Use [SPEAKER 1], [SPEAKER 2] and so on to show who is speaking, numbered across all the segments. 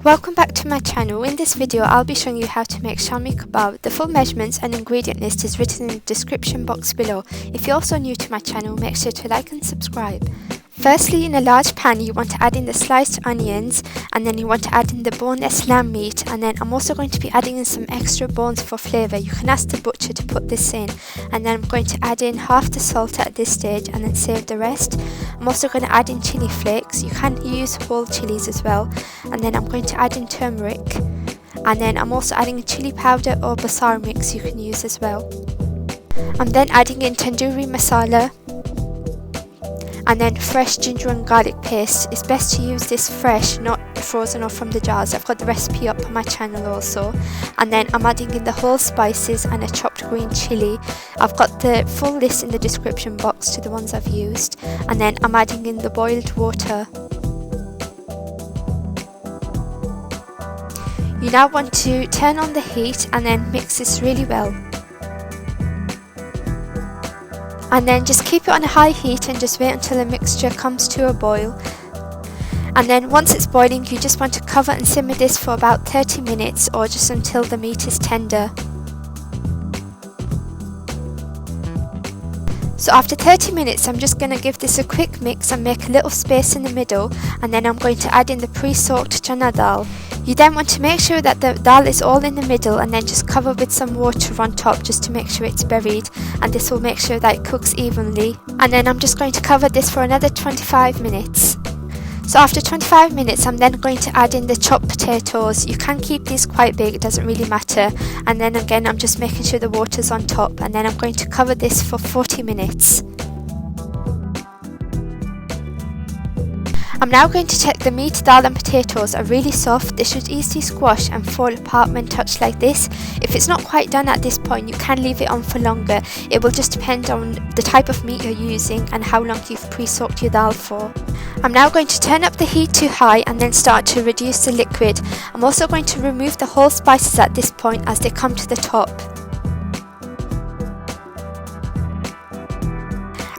[SPEAKER 1] Welcome back to my channel. In this video I'll be showing you how to make Shami Kebab. The full measurements and ingredient list is written in the description box below. If you're also new to my channel, make sure to like and subscribe. Firstly, in a large pan you want to add in the sliced onions, and then you want to add in the boneless lamb meat, and then I'm also going to be adding in some extra bones for flavour. You can ask the butcher to put this in, and then I'm going to add in half the salt at this stage and then save the rest. I'm also going to add in chilli flakes. You can use whole chilies as well, and then I'm going to add in turmeric, and then I'm also adding a chilli powder or Basaar mix you can use as well. I'm then adding in Tandoori Masala, and then fresh ginger and garlic paste. It's best to use this fresh, not frozen or from the jars. I've got the recipe up on my channel also. And then I'm adding in the whole spices and a chopped green chilli. I've got the full list in the description box to the ones I've used. And then I'm adding in the boiled water. You now want to turn on the heat and then mix this really well. And then just keep it on a high heat and just wait until the mixture comes to a boil. And then once it's boiling, you just want to cover and simmer this for about 30 minutes or just until the meat is tender. So after 30 minutes, I'm just going to give this a quick mix and make a little space in the middle, and then I'm going to add in the pre-soaked Chana Dal. You then want to make sure that the dal is all in the middle, and then just cover with some water on top just to make sure it's buried, and this will make sure that it cooks evenly. And then I'm just going to cover this for another 25 minutes. So after 25 minutes, I'm then going to add in the chopped potatoes. You can keep these quite big, it doesn't really matter. And then again, I'm just making sure the water's on top, and then I'm going to cover this for 40 minutes. I'm now going to check the meat, dal and potatoes are really soft. They should easily squash and fall apart when touched like this. If it's not quite done at this point, you can leave it on for longer. It will just depend on the type of meat you're using and how long you've pre-soaked your dal for. I'm now going to turn up the heat to high and then start to reduce the liquid. I'm also going to remove the whole spices at this point as they come to the top.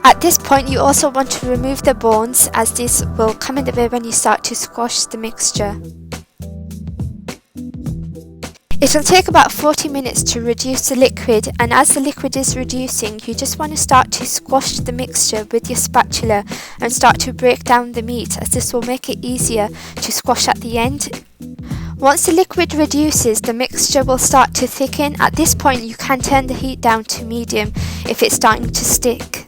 [SPEAKER 1] At this point, you also want to remove the bones, as this will come in the way when you start to squash the mixture. It will take about 40 minutes to reduce the liquid, and as the liquid is reducing, you just want to start to squash the mixture with your spatula and start to break down the meat, as this will make it easier to squash at the end. Once the liquid reduces, the mixture will start to thicken. At this point, you can turn the heat down to medium if it's starting to stick.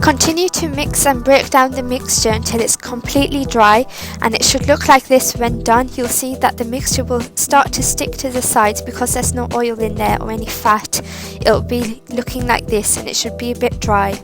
[SPEAKER 1] Continue to mix and break down the mixture until it's completely dry, and it should look like this when done. You'll see that the mixture will start to stick to the sides because there's no oil in there or any fat. It'll be looking like this, and it should be a bit dry.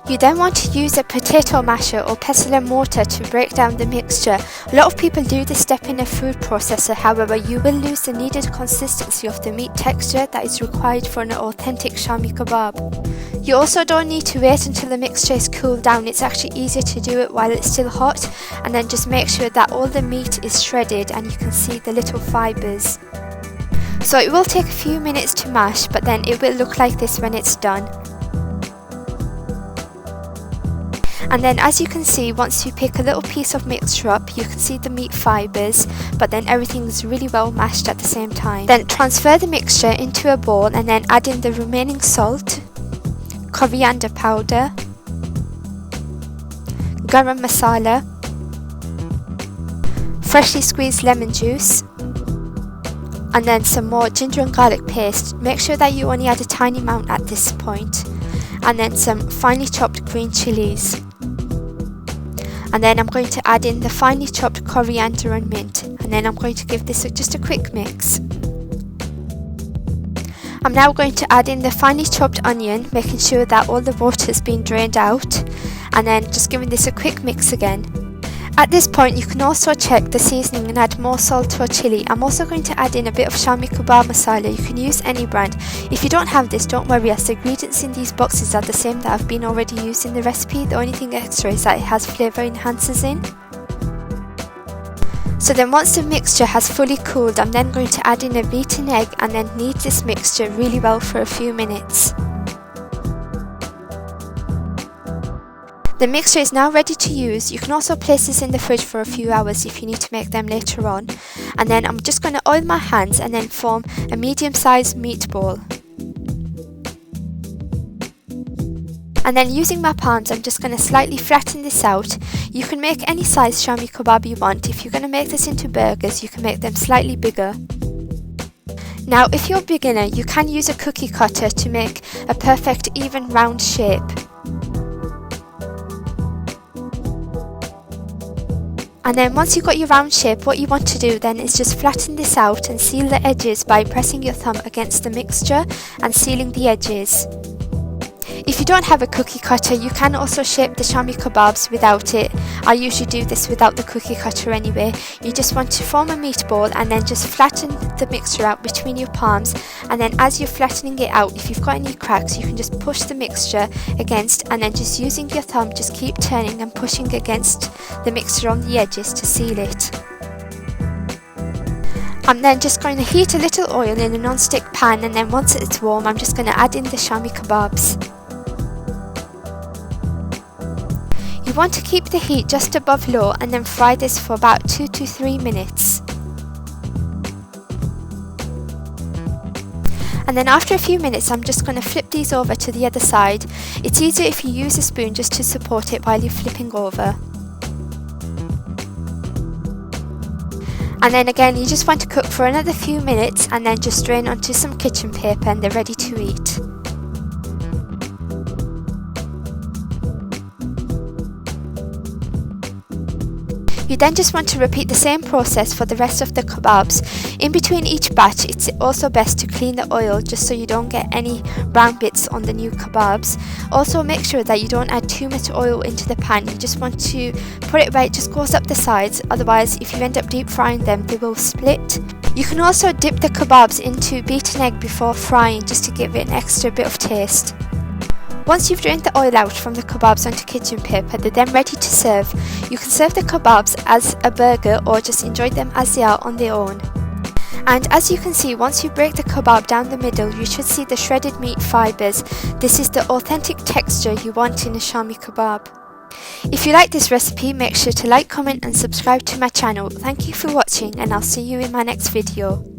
[SPEAKER 1] You then want to use a potato masher or pestle and mortar to break down the mixture. A lot of people do this step in a food processor, however you will lose the needed consistency of the meat texture that is required for an authentic Shami Kebab. You also don't need to wait until the mixture is cooled down. It's actually easier to do it while it's still hot, and then just make sure that all the meat is shredded and you can see the little fibres. So it will take a few minutes to mash, but then it will look like this when it's done. And then as you can see, once you pick a little piece of mixture up, you can see the meat fibres, but then everything's really well mashed at the same time. Then transfer the mixture into a bowl and then add in the remaining salt, coriander powder, garam masala, freshly squeezed lemon juice, and then some more ginger and garlic paste. Make sure that you only add a tiny amount at this point, and then some finely chopped green chilies. And then I'm going to add in the finely chopped coriander and mint, and then I'm going to give this just a quick mix. I'm now going to add in the finely chopped onion, making sure that all the water is being drained out, and then just giving this a quick mix again. At this point, you can also check the seasoning and add more salt or chilli. I'm also going to add in a bit of Shami Kebab Masala. You can use any brand. If you don't have this, don't worry, as the ingredients in these boxes are the same that have been already used in the recipe. The only thing extra is that it has flavour enhancers in. So then once the mixture has fully cooled, I'm then going to add in a beaten egg and then knead this mixture really well for a few minutes. The mixture is now ready to use. You can also place this in the fridge for a few hours if you need to make them later on. And then I'm just going to oil my hands and then form a medium-sized meatball. And then using my palms, I'm just going to slightly flatten this out. You can make any size Shami Kebab you want. If you're going to make this into burgers, you can make them slightly bigger. Now, if you're a beginner, you can use a cookie cutter to make a perfect even round shape. And then once you've got your round shape, what you want to do then is just flatten this out and seal the edges by pressing your thumb against the mixture and sealing the edges. If you don't have a cookie cutter, you can also shape the Shami Kebabs without it. I usually do this without the cookie cutter anyway. You just want to form a meatball and then just flatten the mixture out between your palms, and then as you're flattening it out, if you've got any cracks, you can just push the mixture against, and then just using your thumb, just keep turning and pushing against the mixture on the edges to seal it. I'm then just going to heat a little oil in a non-stick pan, and then once it's warm, I'm just going to add in the Shami Kebabs. You want to keep the heat just above low and then fry this for about 2 to 3 minutes. And then after a few minutes, I'm just going to flip these over to the other side. It's easier if you use a spoon just to support it while you're flipping over. And then again, you just want to cook for another few minutes and then just drain onto some kitchen paper and they're ready to eat. You then just want to repeat the same process for the rest of the kebabs. In between each batch, it's also best to clean the oil just so you don't get any brown bits on the new kebabs. Also make sure that you don't add too much oil into the pan. You just want to put it where it just goes up the sides, otherwise if you end up deep frying them, they will split. You can also dip the kebabs into beaten egg before frying just to give it an extra bit of taste. Once you've drained the oil out from the kebabs onto kitchen paper, they're then ready to serve. You can serve the kebabs as a burger or just enjoy them as they are on their own. And as you can see, once you break the kebab down the middle, you should see the shredded meat fibres. This is the authentic texture you want in a Shami Kebab. If you like this recipe, make sure to like, comment and subscribe to my channel. Thank you for watching, and I'll see you in my next video.